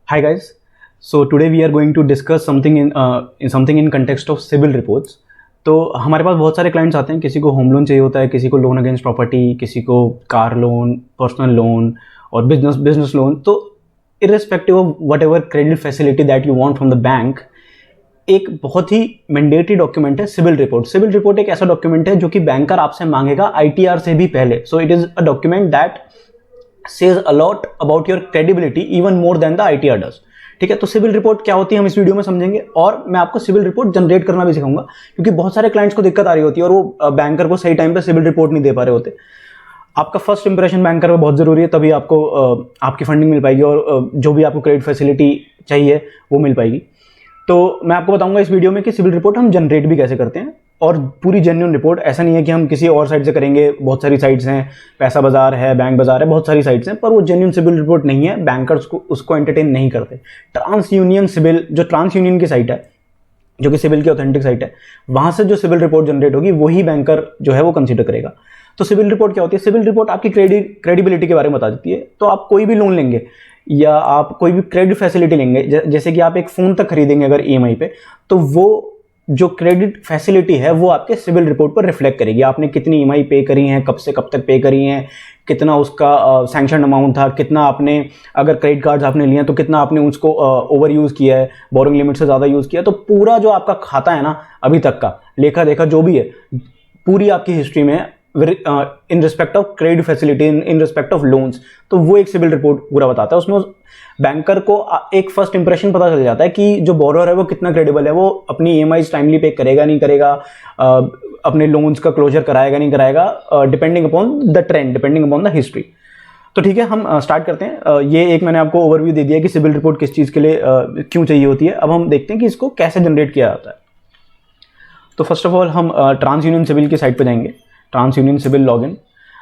Hi guys. So today we are going to discuss something in context of civil reports. तो हमारे पास बहुत सारे clients आते हैं, किसी को होम लोन चाहिए होता है, किसी को लोन अगेंस्ट प्रॉपर्टी, किसी को कार लोन, पर्सनल लोन और बिजनेस लोन. तो irrespective of what ever credit facility that you want from the bank, एक बहुत ही मैंडेटरी डॉक्यूमेंट है सिविल रिपोर्ट. सिविल रिपोर्ट एक ऐसा डॉक्यूमेंट है जो कि बैंकर आपसे मांगेगा आईटीआर से भी पहले. So it is a document that says a lot about your credibility even more than the ITR does. ठीक है, तो सिविल रिपोर्ट क्या होती है हम इस वीडियो में समझेंगे, और मैं आपको सिविल रिपोर्ट जनरेट करना भी सिखाऊंगा, क्योंकि बहुत सारे क्लाइंट्स को दिक्कत आ रही होती है और वो बैंकर को सही टाइम पे सिविल रिपोर्ट नहीं दे पा रहे होते. आपका फर्स्ट इंप्रेशन बैंकर में बहुत जरूरी है, तभी आपको आपकी फंडिंग मिल पाएगी और जो भी आपको क्रेडिट फैसिलिटी चाहिए वो मिल पाएगी. तो मैं आपको बताऊंगा इस वीडियो में कि सिविल रिपोर्ट हम जनरेट भी कैसे करते हैं, और पूरी जेन्युइन रिपोर्ट. ऐसा नहीं है कि हम किसी और साइट से करेंगे. बहुत सारी साइट्स हैं, पैसा बाजार है, बैंक बाजार है, बहुत सारी साइट्स हैं, पर वो जेन्युइन सिविल रिपोर्ट नहीं है. बैंकर्स को उसको एंटरटेन नहीं करते. ट्रांस यूनियन सिविल, जो ट्रांस यूनियन की साइट है, जो कि सिविल की ऑथेंटिक साइट है, वहां से जो सिविल रिपोर्ट जनरेट होगी वही बैंकर जो है वो कंसीडर करेगा. तो सिविल रिपोर्ट क्या होती है? सिविल रिपोर्ट आपकी क्रेडिबिलिटी के बारे में बता देती है. तो आप कोई भी लोन लेंगे या आप कोई भी क्रेडिट फैसिलिटी लेंगे, जैसे कि आप एक फोन तक खरीदेंगे अगर ईएमआई पे, तो वो जो क्रेडिट फैसिलिटी है वो आपके सिविल रिपोर्ट पर रिफ्लेक्ट करेगी. आपने कितनी ईएमआई पे करी है, कब से कब तक पे करी है, कितना उसका सैंक्शन अमाउंट था, कितना आपने, अगर क्रेडिट कार्ड्स आपने लिए तो कितना आपने उसको ओवर यूज किया है, बोरिंग लिमिट से ज़्यादा यूज किया. तो पूरा जो आपका खाता है ना, अभी तक का लेखा देखा जो भी है, पूरी आपकी हिस्ट्री में in respect of credit facility, in respect of loans, तो वो एक सिविल रिपोर्ट पूरा बताता है. उसमें बैंकर को एक फर्स्ट इंप्रेशन पता चल जाता है कि जो बोरोअर है वो कितना क्रेडिबल है, वो अपनी ईएमआई टाइमली पे करेगा नहीं करेगा, अपने लोन्स का क्लोजर कराएगा नहीं कराएगा, depending upon the trend, depending upon the history. तो ठीक है, हम स्टार्ट करते हैं. ये एक मैंने आपको ओवरव्यू दे दिया कि सिविल रिपोर्ट किस चीज़ के लिए क्यों चाहिए होती है. अब हम देखते हैं कि इसको कैसे जनरेट किया जाता है. तो फर्स्ट ऑफ ऑल हम ट्रांस यूनियन सिविल की साइट पे जाएंगे, ट्रांस यूनियन सिविल लॉगिन.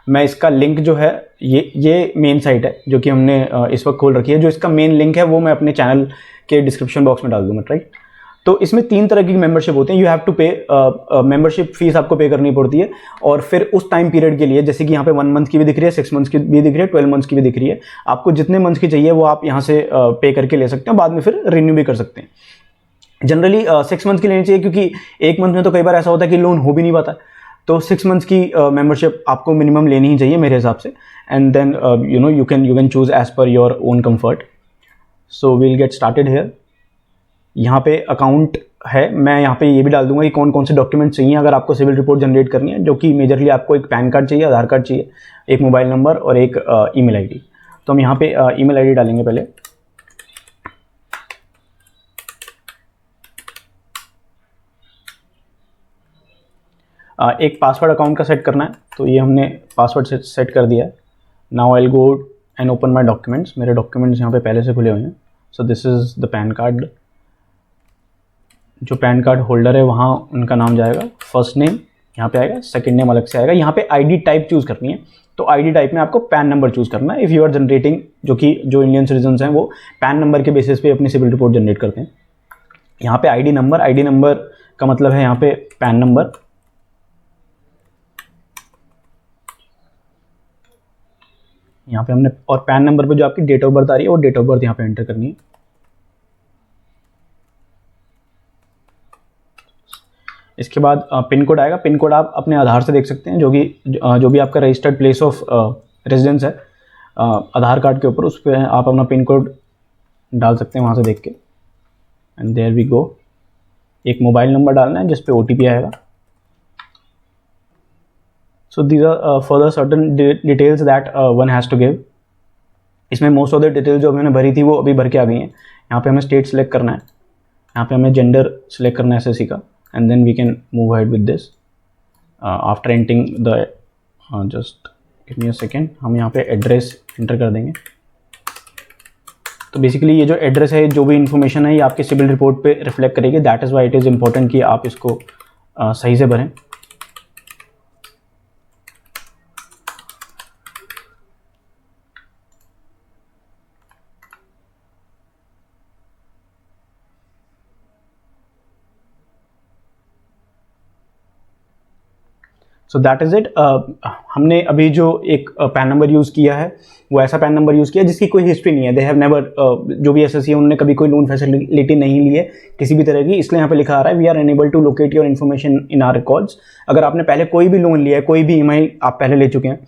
मैं इसका लिंक जो है, ये मेन साइट है जो कि हमने इस वक्त खोल रखी है. जो इसका मेन लिंक है वो मैं अपने चैनल के डिस्क्रिप्शन बॉक्स में डाल दूंगा, राइट. तो इसमें 3 तरह की मेंबरशिप होते हैं. यू हैव टू पे, मेंबरशिप फीस आपको पे करनी पड़ती है, और फिर उस टाइम पीरियड के लिए, जैसे कि यहाँ पे 1 मंथ की भी दिख रही है, 6 मंथ्स की भी दिख रही है, 12 मंथ्स की भी दिख रही है. आपको जितने मंथ्स की चाहिए वो आप यहाँ से पे करके ले सकते हैं, बाद में फिर रिन्यू भी कर सकते हैं. जनरली 6 मंथ की लेनी चाहिए, क्योंकि 1 मंथ में तो कई बार ऐसा होता है कि लोन हो भी नहीं पाता. तो 6 मंथ्स की मेंबरशिप आपको मिनिमम लेनी ही चाहिए मेरे हिसाब से. And then you can choose as per your own comfort. So we'll get started here. यहाँ पे अकाउंट है, मैं यहाँ पे ये भी डाल दूंगा कि कौन कौन से डॉक्यूमेंट चाहिए अगर आपको सिविल रिपोर्ट जनरेट करनी है, जो कि मेजरली आपको एक पैन कार्ड चाहिए, आधार कार्ड चाहिए, एक मोबाइल नंबर और एक ईमेल आईडी. तो हम यहाँ पे ईमेल आईडी डालेंगे पहले. एक पासवर्ड अकाउंट का सेट करना है, तो ये हमने पासवर्ड सेट कर दिया है. Now I will go and open my documents. मेरे डॉक्यूमेंट्स यहाँ पे पहले से खुले हुए हैं. So this is the pan card. जो पैन कार्ड होल्डर है वहाँ उनका नाम जाएगा, फर्स्ट नेम यहाँ पे आएगा, सेकंड नेम अलग से आएगा. यहाँ पे आईडी टाइप चूज़ करनी है, तो आईडी टाइप में आपको पैन नंबर चूज़ करना है. इफ़ यू आर जनरेटिंग, जो इंडियन सिटीजन्स हैं वो पैन नंबर के बेसिस पे अपनी सिविल रिपोर्ट जनरेट करते हैं. यहाँ पे आईडी नंबर का मतलब है यहाँ पे पैन नंबर. यहाँ पे हमने, और पैन नंबर पे जो आपकी डेट ऑफ बर्थ आ रही है वो डेट ऑफ बर्थ यहाँ पे एंटर करनी है. इसके बाद पिन कोड आएगा. पिन कोड आप अपने आधार से देख सकते हैं, जो भी आपका रजिस्टर्ड प्लेस ऑफ रेजिडेंस है आधार कार्ड के ऊपर, उस पर आप अपना पिन कोड डाल सकते हैं वहाँ से देख के. And there we go. एक मोबाइल नंबर डालना है जिस पे ओटीपी आएगा. So these are further certain details that one has to give. इसमें मोस्ट ऑफ द डिटेल्स जो मैंने भरी थी वो अभी भर के आ गई हैं. यहाँ पे हमें स्टेट सेलेक्ट करना है, यहाँ पे हमें जेंडर सेलेक्ट करना है एसएससी का, and then we can move ahead with this. After entering the, just give me a second, हम यहाँ पे एड्रेस एंटर कर देंगे. तो बेसिकली ये जो एड्रेस है, जो भी इन्फॉर्मेशन है, ये आपके सिविल रिपोर्ट पे रिफ्लेक्ट करेगी. That is why it is important कि आप इसको सही से भरें. So that is it. हमने अभी जो एक पैन नंबर यूज़ किया है वो ऐसा पैन नंबर यूज़ किया जिसकी कोई हिस्ट्री नहीं है, दे हैव नेवर, जो भी एसएससी है उन्होंने कभी कोई लोन फैसिलिटी नहीं ली है किसी भी तरह की, इसलिए यहाँ पे लिखा आ रहा है we are unable to locate your information in our records. अगर आपने पहले कोई भी लोन लिया है, कोई भी ईएमआई आप पहले ले चुके हैं,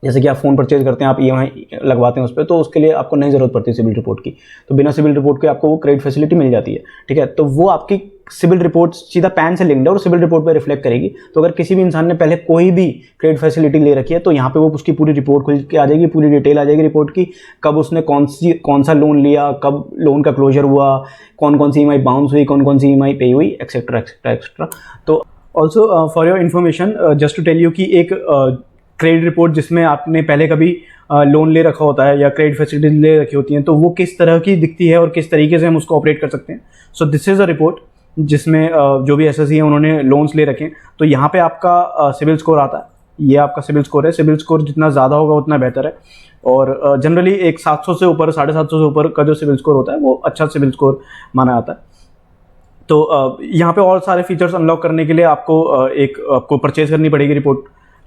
जैसे कि आप फ़ोन परचेज करते हैं, आप ईएमआई लगवाते हैं उस पर, तो उसके लिए आपको नहीं ज़रूरत पड़ती सिविल रिपोर्ट की, तो बिना सिविल रिपोर्ट के आपको वो क्रेडिट फैसिलिटी मिल जाती है, ठीक है। तो वो आपकी सिविल रिपोर्ट सीधा पैन से लिंक्ड है और सिविल रिपोर्ट पे रिफ्लेक्ट करेगी। तो अगर किसी भी इंसान ने पहले कोई भी क्रेडिट फैसिलिटी ले रखी है तो यहाँ पे वो उसकी पूरी रिपोर्ट खुल के आ जाएगी, पूरी डिटेल आ जाएगी रिपोर्ट की, कब उसने कौन सा लोन लिया, कब लोन का क्लोजर हुआ, कौन कौन सी ईएमआई बाउंस हुई, कौन कौन सी ईएमआई पे हुई, एक्सेट्रा एक्सेट्रा एक्सेट्रा। तो also for your information, just to tell you कि एक क्रेडिट रिपोर्ट जिसमें आपने पहले कभी लोन ले रखा होता है या क्रेडिट फैसिलिटीज ले रखी होती हैं, तो वो किस तरह की दिखती है और किस तरीके से हम उसको ऑपरेट कर सकते हैं। So this is a report जिसमें जो भी एसएससी है उन्होंने लोन्स ले रखे हैं। तो यहाँ पे आपका सिविल स्कोर आता है, ये आपका सिविल स्कोर है। सिविल स्कोर जितना ज़्यादा होगा उतना बेहतर है, और जनरली एक 700 से ऊपर, 750 से ऊपर का जो सिविल स्कोर होता है वो अच्छा सिविल स्कोर माना जाता है। तो यहाँ पे और सारे फीचर्स अनलॉक करने के लिए आपको परचेज करनी पड़ेगी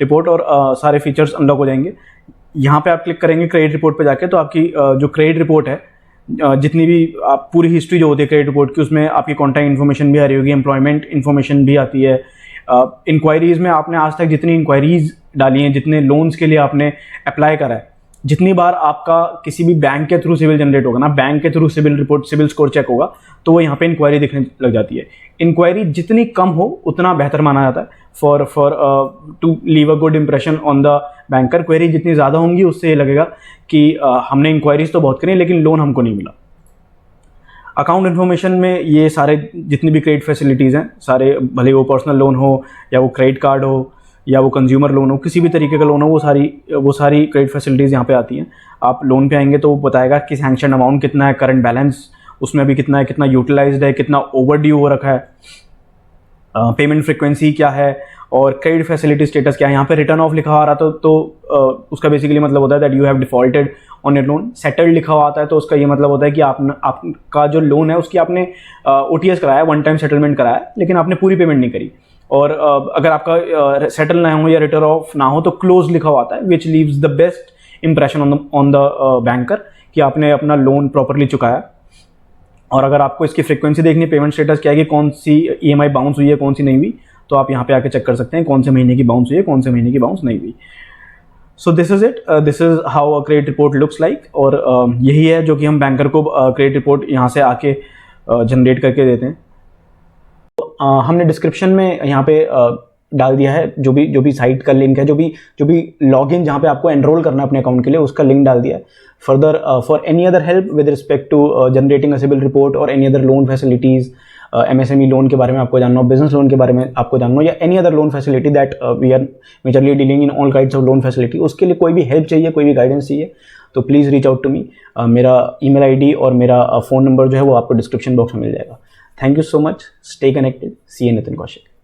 रिपोर्ट और सारे फीचर्स अनलॉक हो जाएंगे। यहाँ पे आप क्लिक करेंगे क्रेडिट रिपोर्ट पे जाके, तो आपकी जो क्रेडिट रिपोर्ट है, जितनी भी आप पूरी हिस्ट्री जो होती है क्रेडिट रिपोर्ट की, उसमें आपकी कॉन्टैक्ट इन्फॉर्मेशन भी आ रही होगी, एम्प्लॉयमेंट इन्फॉर्मेशन भी आती है। इंक्वायरीज़ में आपने आज तक जितनी इंक्वायरीज़ डाली हैं, जितने लोन्स के लिए आपने अप्लाई करा है, जितनी बार आपका किसी भी बैंक के थ्रू सिविल जनरेट होगा ना, बैंक के through CIBIL report, CIBIL score check होगा, तो वो यहाँ पे इंक्वायरी दिखने लग जाती है। इंक्वायरी जितनी कम हो उतना बेहतर माना जाता है for to leave a good impression on the banker. Query जितनी ज़्यादा होंगी उससे ये लगेगा कि हमने इंक्वायरीज तो बहुत करी लेकिन लोन हमको नहीं मिला। अकाउंट इन्फॉर्मेशन में ये सारे जितनी भी क्रेडिट फैसिलिटीज़ हैं, सारे, भले वो पर्सनल लोन हो या वो क्रेडिट कार्ड हो या वो कंज्यूमर लोन हो, किसी भी तरीके का लोन हो, वो सारी क्रेडिट फैसिलिटीज़ यहाँ पे आती हैं। आप लोन पे आएंगे तो वो बताएगा कि सैंक्शन अमाउंट कितना है, करंट बैलेंस उसमें अभी कितना है, कितना यूटिलाइज्ड है, कितना ओवर ड्यू हो रखा है, पेमेंट फ्रिक्वेंसी क्या है, और क्रेडिट फैसिलिटी स्टेटस क्या है। यहाँ पे रिटर्न ऑफ लिखा आ रहा तो उसका बेसिकली मतलब होता है that you have defaulted on your loan. Settled लिखा हुआ आता है तो उसका ये मतलब होता है कि आपका जो लोन है उसकी आपने ओटीएस कराया, वन टाइम सेटलमेंट कराया, लेकिन आपने पूरी पेमेंट नहीं करी। और अगर आपका सेटल ना हो या रिटर्न ऑफ ना हो तो क्लोज लिखा हुआ आता है, विच leaves the best impression on the banker कि आपने अपना लोन प्रॉपरली चुकाया। और अगर आपको इसकी फ्रीक्वेंसी देखनी, पेमेंट स्टेटस क्या है कि कौन सी ईएमआई बाउंस हुई है, कौन सी नहीं हुई, तो आप यहाँ पे आके चेक कर सकते हैं कौन से महीने की बाउंस हुई है, कौन से महीने की बाउंस नहीं हुई। So this is it, this is how a credit report looks like. और यही है जो कि हम बैंकर को क्रेडिट रिपोर्ट यहाँ से आके जनरेट करके देते हैं। हमने डिस्क्रिप्शन में यहाँ पे डाल दिया है जो भी साइट का लिंक है, जो भी लॉगिन जहाँ पे आपको एनरोल करना है अपने अकाउंट के लिए, उसका लिंक डाल दिया है। Further for any other help with respect to generating a civil report और any other loan facilities, MSME loan के बारे में आपको जानना हो, बिजनेस लोन के बारे में आपको जानना हो, या any other loan facility that we are majorly dealing in all kinds of loan facility, उसके लिए कोई भी हेल्प चाहिए, कोई भी गाइडेंस चाहिए, तो please reach out to me. मेरा ईमेल आईडी और मेरा फ़ोन नंबर जो है वो आपको डिस्क्रिप्शन बॉक्स में मिल जाएगा। Thank you so much. Stay connected. See you, Nitin Kaushik.